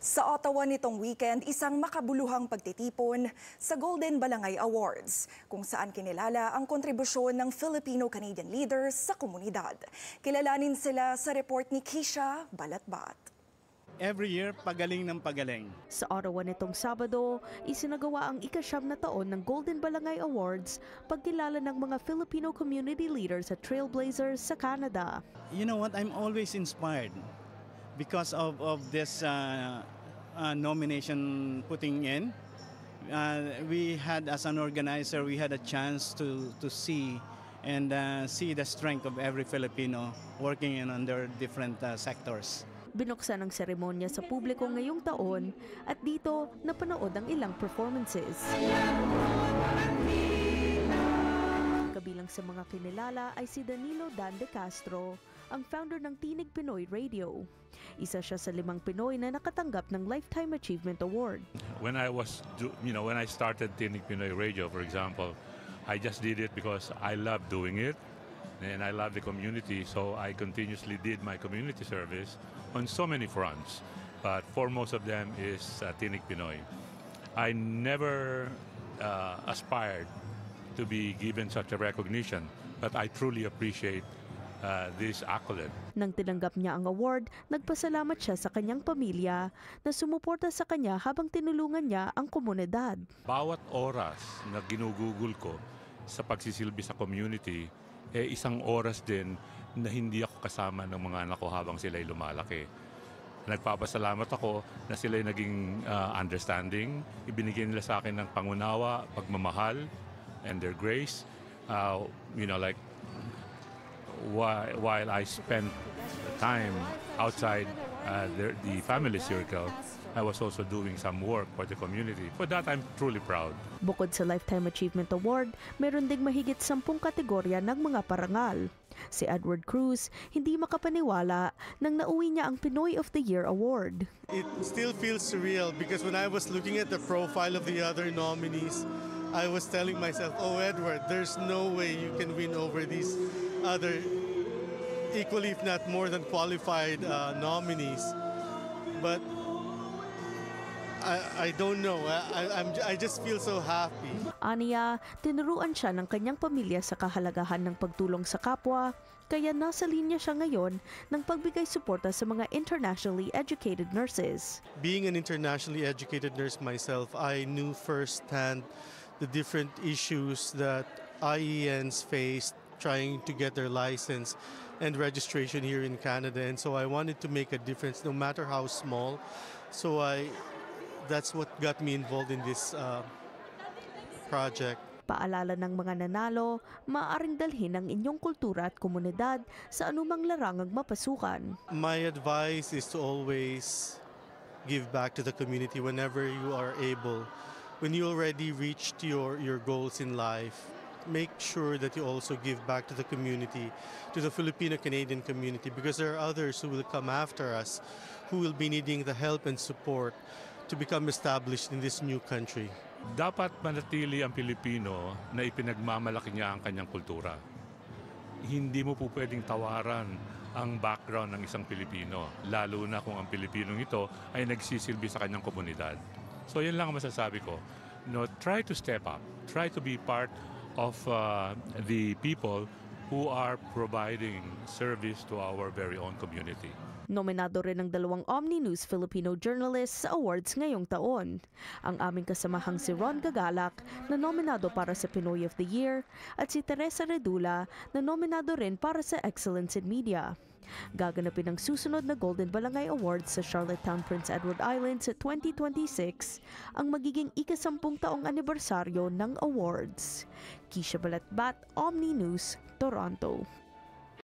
Sa Ottawa nitong weekend, isang makabuluhang pagtitipon sa Golden Balangay Awards, kung saan kinilala ang kontribusyon ng Filipino-Canadian leaders sa komunidad. Kilalanin sila sa report ni Keisha Balatbat. Every year, pagaling ng pagaling. Sa Ottawa nitong Sabado, isinagawa ang ika-9 na taon ng Golden Balangay Awards, pagkilala ng mga Filipino community leaders at trailblazers sa Canada. You know what? I'm always inspired because of this nomination putting in. We had, as an organizer, we had a chance to see and see the strength of every Filipino working in under different sectors. Binuksan ang seremonya sa publiko ngayong taon at dito napanood ang ilang performances. Kabilang sa mga kinilala ay si Danilo Dan De Castro, ang founder ng Tinig Pinoy Radio. Isa siya sa 5 Pinoy na nakatanggap ng Lifetime Achievement Award. When I started Tinig Pinoy Radio, for example, I just did it because I love doing it. And I love the community, so I continuously did my community service on so many fronts. But foremost of them is Tinig Pinoy. I never aspired to be given such a recognition, but I truly appreciate this accolade. Nang tinanggap niya ang award, nagpasalamat siya sa kanyang pamilya na sumuporta sa kanya habang tinulungan niya ang komunidad. Bawat oras na ginugugol ko sa pagsisilbi sa community, isang oras din na hindi ako kasama ng mga anak ko habang sila'y lumalaki. Nagpapasalamat ako na sila'y naging understanding, ibinigay nila sa akin ng pangunawa, pagmamahal, and their grace. While I spent time outside the family circle, I was also doing some work for the community. For that, I'm truly proud. Bukod sa Lifetime Achievement Award, meron ding mahigit 10 kategorya ng mga parangal. Si Edward Cruz, hindi makapaniwala nang nauwi niya ang Pinoy of the Year Award. It still feels surreal because when I was looking at the profile of the other nominees, I was telling myself, oh Edward, there's no way you can win over these other equally if not more than qualified nominees. But I don't know. I just feel so happy. Aniya, tinuruan siya ng kanyang pamilya sa kahalagahan ng pagtulong sa kapwa, kaya nasa linya siya ngayon ng pagbigay suporta sa mga internationally educated nurses. Being an internationally educated nurse myself, I knew firsthand the different issues that IENs faced trying to get their license and registration here in Canada, and so I wanted to make a difference no matter how small. So that's what got me involved in this project. Paalala ng mga nanalo, maaaring dalhin ang inyong kultura at komunidad sa anumang larangang mapasukan. My advice is to always give back to the community whenever you are able. When you already reached your goals in life, make sure that you also give back to the community, to the Filipino-Canadian community, because there are others who will come after us who will be needing the help and support to become established in this new country. Dapat manatili ang Pilipino na ipinagmamalaki niya ang kanyang kultura. Hindi mo po pwedeng tawaran ang background ng isang Pilipino, lalo na kung ang Pilipinong ito ay nagsisilbi sa kanyang komunidad. So yan lang ang masasabi ko. Try to step up. Try to be part of the people who are providing service to our very own community. Nominado rin ng 2 Omni News Filipino journalists sa awards ngayong taon. Ang aming kasamahang si Ron Gagalak na nominado para sa Pinoy of the Year at si Teresa Redula na nominado rin para sa Excellence in Media. Gaganapin ang susunod na Golden Balangay Awards sa Charlottetown, Prince Edward Island sa 2026, ang magiging ika-10 taong anibersaryo ng awards. Keisha Balatbat, Omni News, Toronto.